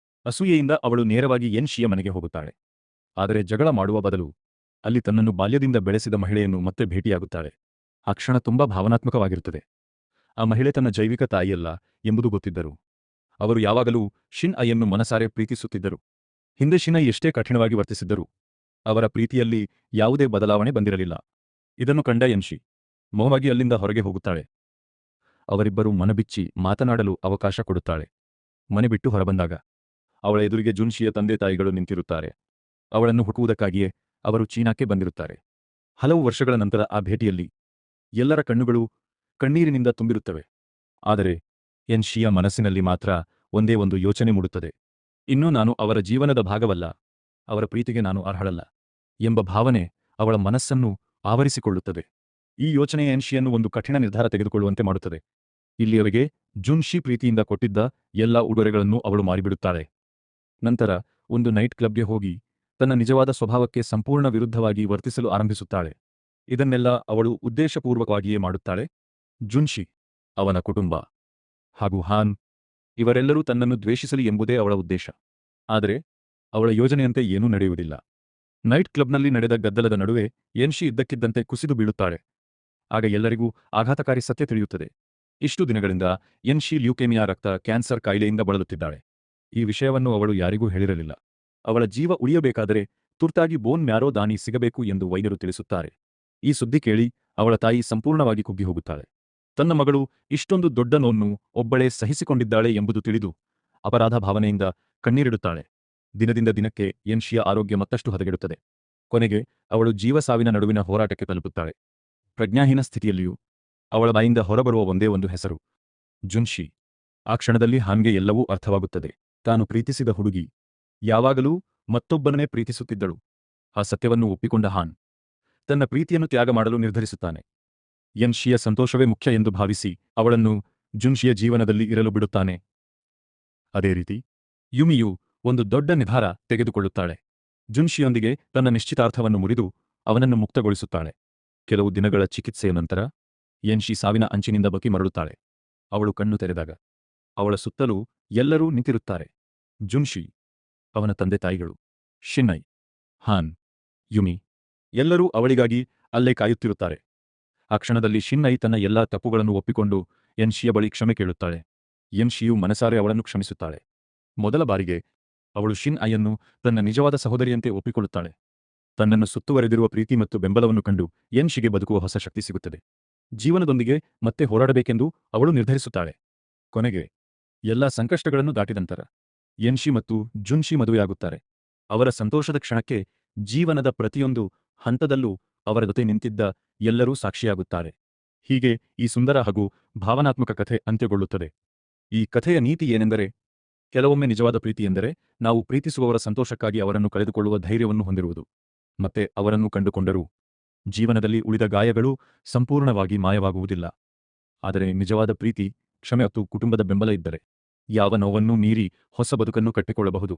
ಅಸೂಯೆಯಿಂದ ಅವಳು ನೇರವಾಗಿ ಎನ್ಶಿಯ ಮನೆಗೆ ಹೋಗುತ್ತಾಳೆ. ಆದರೆ ಜಗಳ ಮಾಡುವ ಬದಲು ಅಲ್ಲಿ ತನ್ನನ್ನು ಬಾಲ್ಯದಿಂದ ಬೆಳೆಸಿದ ಮಹಿಳೆಯನ್ನು ಮತ್ತೆ ಭೇಟಿಯಾಗುತ್ತಾಳೆ. ಆ ಕ್ಷಣ ತುಂಬಾ ಭಾವನಾತ್ಮಕವಾಗಿರುತ್ತದೆ. ಆ ಮಹಿಳೆ ತನ್ನ ಜೈವಿಕ ತಾಯಿಯಲ್ಲ ಎಂಬುದು ಗೊತ್ತಿದ್ದರು. ಅವರು ಯಾವಾಗಲೂ ಶಿನ್ ಐಯನ್ನು ಮನಸಾರೆ ಪ್ರೀತಿಸುತ್ತಿದ್ದರು. ಹಿಂದೆ ಶಿನೈ ಎಷ್ಟೇ ಕಠಿಣವಾಗಿ ವರ್ತಿಸಿದ್ದರು, ಅವರ ಪ್ರೀತಿಯಲ್ಲಿ ಯಾವುದೇ ಬದಲಾವಣೆ ಬಂದಿರಲಿಲ್ಲ. ಇದನ್ನು ಕಂಡ ಎನ್ಶಿ ಮೌನವಾಗಿ ಅಲ್ಲಿಂದ ಹೊರಗೆ ಹೋಗುತ್ತಾಳೆ. ಅವರಿಬ್ಬರೂ ಮನಬಿಚ್ಚಿ ಮಾತನಾಡಲು ಅವಕಾಶ ಕೊಡುತ್ತಾಳೆ. ಮನೆ ಬಿಟ್ಟು ಹೊರಬಂದಾಗ ಅವಳ ಎದುರಿಗೆ ಜುನ್ಶಿಯ ತಂದೆ ತಾಯಿಗಳು ನಿಂತಿರುತ್ತಾರೆ. ಅವಳನ್ನು ಹುಡುಕುವುದಕ್ಕಾಗಿಯೇ ಅವರು ಚೀನಾಕ್ಕೆ ಬಂದಿರುತ್ತಾರೆ. ಹಲವು ವರ್ಷಗಳ ನಂತರ ಆ ಭೇಟಿಯಲ್ಲಿ ಎಲ್ಲರ ಕಣ್ಣುಗಳು ಕಣ್ಣೀರಿನಿಂದ ತುಂಬಿರುತ್ತವೆ. ಆದರೆ ಎನ್ಶಿಯ ಮನಸ್ಸಿನಲ್ಲಿ ಮಾತ್ರ ಒಂದೇ ಒಂದು ಯೋಚನೆ ಮೂಡುತ್ತದೆ. ಇನ್ನೂ ನಾನು ಅವರ ಜೀವನದ ಭಾಗವಲ್ಲ, ಅವರ ಪ್ರೀತಿಗೆ ನಾನು ಅರ್ಹಳಲ್ಲ ಎಂಬ ಭಾವನೆ ಅವಳ ಮನಸ್ಸನ್ನು ಆವರಿಸಿಕೊಳ್ಳುತ್ತದೆ. ಈ ಯೋಚನೆ ಎನ್ಶಿಯನ್ನು ಒಂದು ಕಠಿಣ ನಿರ್ಧಾರ ತೆಗೆದುಕೊಳ್ಳುವಂತೆ ಮಾಡುತ್ತದೆ. ಇಲ್ಲಿಯವರೆಗೆ ಜುನ್ಶಿ ಪ್ರೀತಿಯಿಂದ ಕೊಟ್ಟಿದ್ದ ಎಲ್ಲ ಉಡುಗೊರೆಗಳನ್ನು ಅವಳು ಮಾರಿಬಿಡುತ್ತಾಳೆ. ನಂತರ ಒಂದು ನೈಟ್ ಕ್ಲಬ್ಗೆ ಹೋಗಿ ತನ್ನ ನಿಜವಾದ ಸ್ವಭಾವಕ್ಕೆ ಸಂಪೂರ್ಣ ವಿರುದ್ಧವಾಗಿ ವರ್ತಿಸಲು ಆರಂಭಿಸುತ್ತಾಳೆ. ಇದನ್ನೆಲ್ಲ ಅವಳು ಉದ್ದೇಶಪೂರ್ವಕವಾಗಿಯೇ ಮಾಡುತ್ತಾಳೆ. ಜುನ್ಶಿ, ಅವನ ಕುಟುಂಬ ಹಾಗೂ ಹಾನ್ ಇವರೆಲ್ಲರೂ ತನ್ನನ್ನು ದ್ವೇಷಿಸಲಿ ಎಂಬುದೇ ಅವಳ ಉದ್ದೇಶ. ಆದರೆ ಅವಳ ಯೋಜನೆಯಂತೆ ಏನೂ ನಡೆಯುವುದಿಲ್ಲ. ನೈಟ್ ಕ್ಲಬ್ನಲ್ಲಿ ನಡೆದ ಗದ್ದಲದ ನಡುವೆ ಎನ್ಶಿ ಇದ್ದಕ್ಕಿದ್ದಂತೆ ಕುಸಿದು ಬೀಳುತ್ತಾಳೆ. ಆಗ ಎಲ್ಲರಿಗೂ ಆಘಾತಕಾರಿ ಸತ್ಯ ತಿಳಿಯುತ್ತದೆ. ಇಷ್ಟು ದಿನಗಳಿಂದ ಎನ್ಶಿ ಲ್ಯೂಕೇಮಿಯಾ ರಕ್ತ ಕ್ಯಾನ್ಸರ್ ಕಾಯಿಲೆಯಿಂದ ಬಳಲುತ್ತಿದ್ದಾಳೆ. ಈ ವಿಷಯವನ್ನು ಅವಳು ಯಾರಿಗೂ ಹೇಳಿರಲಿಲ್ಲ. ಅವಳ ಜೀವ ಉಳಿಯಬೇಕಾದರೆ ತುರ್ತಾಗಿ ಬೋನ್ ಮ್ಯಾರೋ ದಾನಿ ಸಿಗಬೇಕು ಎಂದು ವೈದ್ಯರು ತಿಳಿಸುತ್ತಾರೆ. ಈ ಸುದ್ದಿ ಕೇಳಿ ಅವಳ ತಾಯಿ ಸಂಪೂರ್ಣವಾಗಿ ಕುಗ್ಗಿ ಹೋಗುತ್ತಾಳೆ. ತನ್ನ ಮಗಳು ಇಷ್ಟೊಂದು ದೊಡ್ಡ ನೋವನ್ನು ಒಬ್ಬಳೇ ಸಹಿಸಿಕೊಂಡಿದ್ದಾಳೆ ಎಂಬುದು ತಿಳಿದು ಅಪರಾಧ ಭಾವನೆಯಿಂದ ಕಣ್ಣೀರಿಡುತ್ತಾಳೆ. ದಿನದಿಂದ ದಿನಕ್ಕೆ ಎನ್ಶಿಯ ಆರೋಗ್ಯ ಮತ್ತಷ್ಟು ಹದಗೆಡುತ್ತದೆ. ಕೊನೆಗೆ ಅವಳು ಜೀವಸಾವಿನ ನಡುವಿನ ಹೋರಾಟಕ್ಕೆ ತಲುಪುತ್ತಾಳೆ. ಪ್ರಜ್ಞಾಹೀನ ಸ್ಥಿತಿಯಲ್ಲಿಯೂ ಅವಳ ಬಾಯಿಂದ ಹೊರಬರುವ ಒಂದೇ ಒಂದು ಹೆಸರು, ಜುನ್ಶಿ. ಆ ಕ್ಷಣದಲ್ಲಿ ಹಾನ್ಗೆ ಎಲ್ಲವೂ ಅರ್ಥವಾಗುತ್ತದೆ. ತಾನು ಪ್ರೀತಿಸಿದ ಹುಡುಗಿ ಯಾವಾಗಲೂ ಮತ್ತೊಬ್ಬನನ್ನೇ ಪ್ರೀತಿಸುತ್ತಿದ್ದಳು. ಆ ಸತ್ಯವನ್ನು ಒಪ್ಪಿಕೊಂಡ ಹಾನ್ ತನ್ನ ಪ್ರೀತಿಯನ್ನು ತ್ಯಾಗ ಮಾಡಲು ನಿರ್ಧರಿಸುತ್ತಾನೆ. ಎನ್ಶಿಯ ಸಂತೋಷವೇ ಮುಖ್ಯ ಎಂದು ಭಾವಿಸಿ ಅವಳನ್ನು ಜುನ್ಶಿಯ ಜೀವನದಲ್ಲಿ ಇರಲು ಬಿಡುತ್ತಾನೆ. ಅದೇ ರೀತಿ ಯುಮಿಯು ಒಂದು ದೊಡ್ಡ ನಿರ್ಧಾರ ತೆಗೆದುಕೊಳ್ಳುತ್ತಾಳೆ. ಜುನ್ಶಿಯೊಂದಿಗೆ ತನ್ನ ನಿಶ್ಚಿತಾರ್ಥವನ್ನು ಮುರಿದು ಅವನನ್ನು ಮುಕ್ತಗೊಳಿಸುತ್ತಾಳೆ. ಕೆಲವು ದಿನಗಳ ಚಿಕಿತ್ಸೆಯ ನಂತರ ಎನ್ಶಿ ಸಾವಿನ ಅಂಚಿನಿಂದ ಬಕಿ ಮರಳುತ್ತಾಳೆ. ಅವಳು ಕಣ್ಣು ತೆರೆದಾಗ ಅವಳ ಸುತ್ತಲೂ ಎಲ್ಲರೂ ನಿಂತಿರುತ್ತಾರೆ. ಜುನ್ಶಿ, ಅವನ ತಂದೆ ತಾಯಿಗಳು, ಶಿನ್ನೈ, ಹಾನ್, ಯುಮಿ ಎಲ್ಲರೂ ಅವಳಿಗಾಗಿ ಅಲ್ಲೇ ಕಾಯುತ್ತಿರುತ್ತಾರೆ. ಆ ಕ್ಷಣದಲ್ಲಿ ಶಿನ್ನೈ ತನ್ನ ಎಲ್ಲಾ ತಪ್ಪುಗಳನ್ನು ಒಪ್ಪಿಕೊಂಡು ಎನ್ಶಿಯ ಬಳಿ ಕ್ಷಮೆ ಕೇಳುತ್ತಾಳೆ. ಎನ್ಶಿಯು ಮನಸಾರೆ ಅವಳನ್ನು ಕ್ಷಮಿಸುತ್ತಾಳೆ. ಮೊದಲ ಬಾರಿಗೆ ಅವಳು ಶಿನ್ ಐಯನ್ನು ತನ್ನ ನಿಜವಾದ ಸಹೋದರಿಯಂತೆ ಒಪ್ಪಿಕೊಳ್ಳುತ್ತಾಳೆ. ತನ್ನನ್ನು ಸುತ್ತುವರೆದಿರುವ ಪ್ರೀತಿ ಮತ್ತು ಬೆಂಬಲವನ್ನು ಕಂಡು ಎನ್ಶಿಗೆ ಬದುಕುವ ಹೊಸ ಶಕ್ತಿ ಸಿಗುತ್ತದೆ. ಜೀವನದೊಂದಿಗೆ ಮತ್ತೆ ಹೋರಾಡಬೇಕೆಂದು ಅವಳು ನಿರ್ಧರಿಸುತ್ತಾಳೆ. ಕೊನೆಗೆ ಎಲ್ಲ ಸಂಕಷ್ಟಗಳನ್ನು ದಾಟಿದ ನಂತರ ಯನ್ಶಿ ಮತ್ತು ಜುನ್ಶಿ ಮದುವೆಯಾಗುತ್ತಾರೆ. ಅವರ ಸಂತೋಷದ ಕ್ಷಣಕ್ಕೆ ಜೀವನದ ಪ್ರತಿಯೊಂದು ಹಂತದಲ್ಲೂ ಅವರ ಜೊತೆ ನಿಂತಿದ್ದ ಎಲ್ಲರೂ ಸಾಕ್ಷಿಯಾಗುತ್ತಾರೆ. ಹೀಗೆ ಈ ಸುಂದರ ಹಾಗೂ ಭಾವನಾತ್ಮಕ ಕಥೆ ಅಂತ್ಯಗೊಳ್ಳುತ್ತದೆ. ಈ ಕಥೆಯ ನೀತಿ ಏನೆಂದರೆ, ಕೆಲವೊಮ್ಮೆ ನಿಜವಾದ ಪ್ರೀತಿ ಎಂದರೆ ನಾವು ಪ್ರೀತಿಸುವವರ ಸಂತೋಷಕ್ಕಾಗಿ ಅವರನ್ನು ಕಳೆದುಕೊಳ್ಳುವ ಧೈರ್ಯವನ್ನು ಹೊಂದಿರುವುದು. ಮತ್ತೆ ಅವರನ್ನು ಕಂಡುಕೊಂಡರೂ ಜೀವನದಲ್ಲಿ ಉಳಿದ ಗಾಯಗಳು ಸಂಪೂರ್ಣವಾಗಿ ಮಾಯವಾಗುವುದಿಲ್ಲ. ಆದರೆ ನಿಜವಾದ ಪ್ರೀತಿ, ಕ್ಷಮೆ ಮತ್ತು ಕುಟುಂಬದ ಬೆಂಬಲ ಇದ್ದರೆ ಯಾವ ನೋವನ್ನೂ ಮೀರಿ ಹೊಸ ಬದುಕನ್ನು ಕಟ್ಟಿಕೊಳ್ಳಬಹುದು.